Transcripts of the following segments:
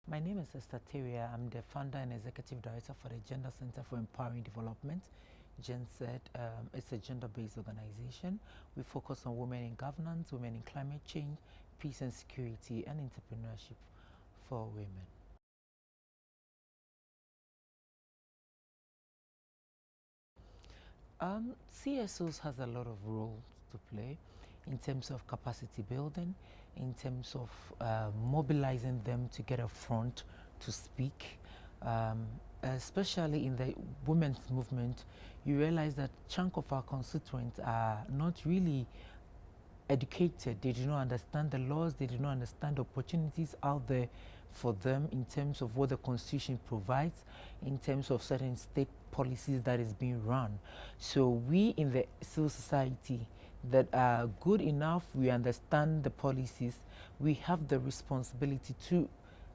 My name is Esther Tawiah. I'm the founder and executive director for the Gender Center for Empowering Development. GenCED is a gender-based organization. We focus on women in governance, women in climate change, peace and security, and entrepreneurship for women. CSOs has a lot of roles to play in terms of capacity building, in terms of mobilizing them to get a front to speak. Especially in the women's movement, you realize that a chunk of our constituents are not really educated. They do not understand the laws. They do not understand the opportunities out there for them in terms of what the Constitution provides, in terms of certain state policies that is being run. So we in the civil society that are good enough, we understand the policies, we have the responsibility to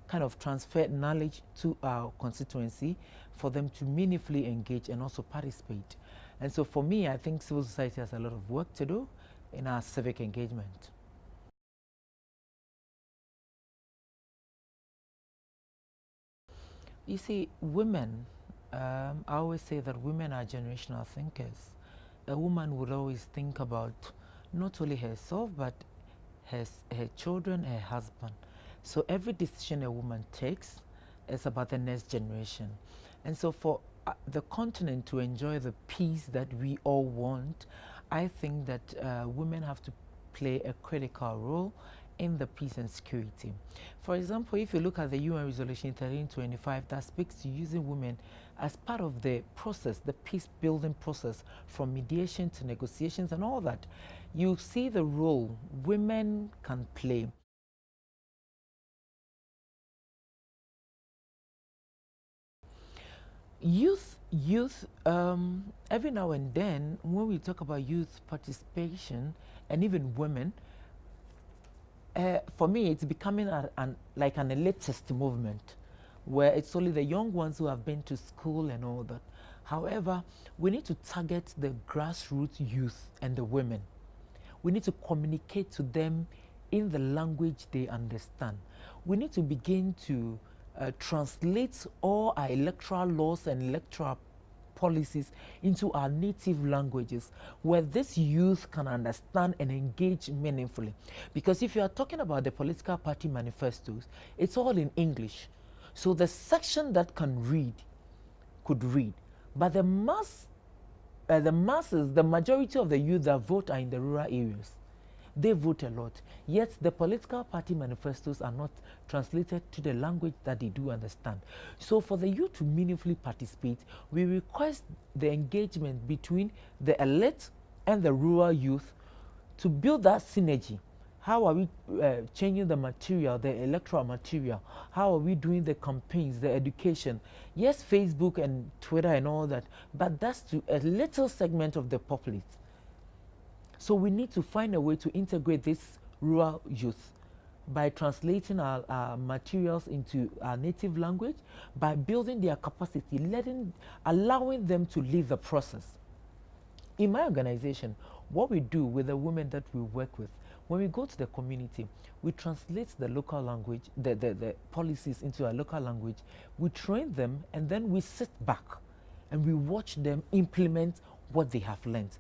kind of transfer knowledge to our constituency for them to meaningfully engage and also participate. And so for me, I think civil society has a lot of work to do in our civic engagement. You see, women, I always say that women are generational thinkers. A woman would always think about not only herself, but her children, her husband. So every decision a woman takes is about the next generation. And so for the continent to enjoy the peace that we all want, I think that women have to play a critical role in the peace and security. For example, if you look at the UN Resolution 1325 that speaks to using women as part of the process, the peace building process, from mediation to negotiations and all that, you see the role women can play. Youth, every now and then, when we talk about youth participation and even women, for me, it's becoming like an elitist movement where it's only the young ones who have been to school and all that. However, we need to target the grassroots youth and the women. We need to communicate to them in the language they understand. We need to begin to translate all our electoral laws and electoral policies into our native languages where this youth can understand and engage meaningfully. Because if you are talking about the political party manifestos, it's all in English. So the section that can read could read. But the masses, the majority of the youth that vote are in the rural areas. They vote a lot, yet the political party manifestos are not translated to the language that they do understand. So for the youth to meaningfully participate, we request the engagement between the elite and the rural youth to build that synergy. How are we changing the material, the electoral material? How are we doing the campaigns, the education? Yes, Facebook and Twitter and all that, but that's to a little segment of the populace. So we need to find a way to integrate this rural youth by translating our materials into our native language, by building their capacity, allowing them to lead the process. In my organization, what we do with the women that we work with, when we go to the community, we translate the local language, the policies into a local language, we train them, and then we sit back and we watch them implement what they have learned.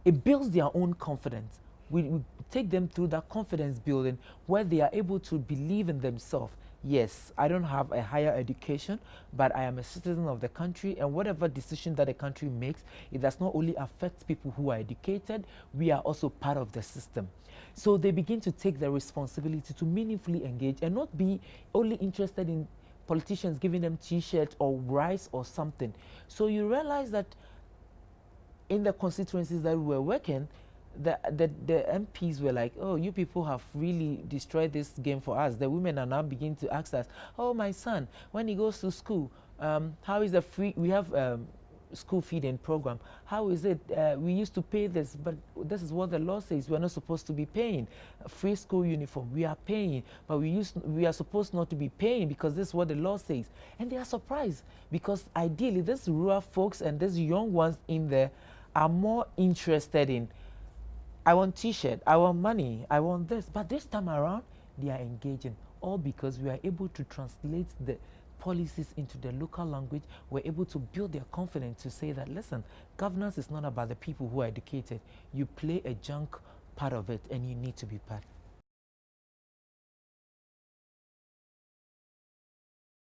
It builds their own confidence. We take them through that confidence building where they are able to believe in themselves. Yes, I don't have a higher education, but I am a citizen of the country, and whatever decision that the country makes, it does not only affect people who are educated, we are also part of the system. So they begin to take the responsibility to meaningfully engage and not be only interested in politicians giving them t-shirts or rice or something. So you realize that in the constituencies that we were working, the MPs were like, oh, you people have really destroyed this game for us. The women are now beginning to ask us, oh, my son, when he goes to school, how is the free, we have school feeding program. How is it, we used to pay this, but this is what the law says. We're not supposed to be paying. Free school uniform, we are paying, but we are supposed not to be paying because this is what the law says. And they are surprised because ideally, these rural folks and these young ones in there are more interested in, I want t-shirt, I want money, I want this. But this time around, they are engaging. all because we are able to translate the policies into the local language. We're able to build their confidence to say that, listen, governance is not about the people who are educated. You play a junk part of it and you need to be part.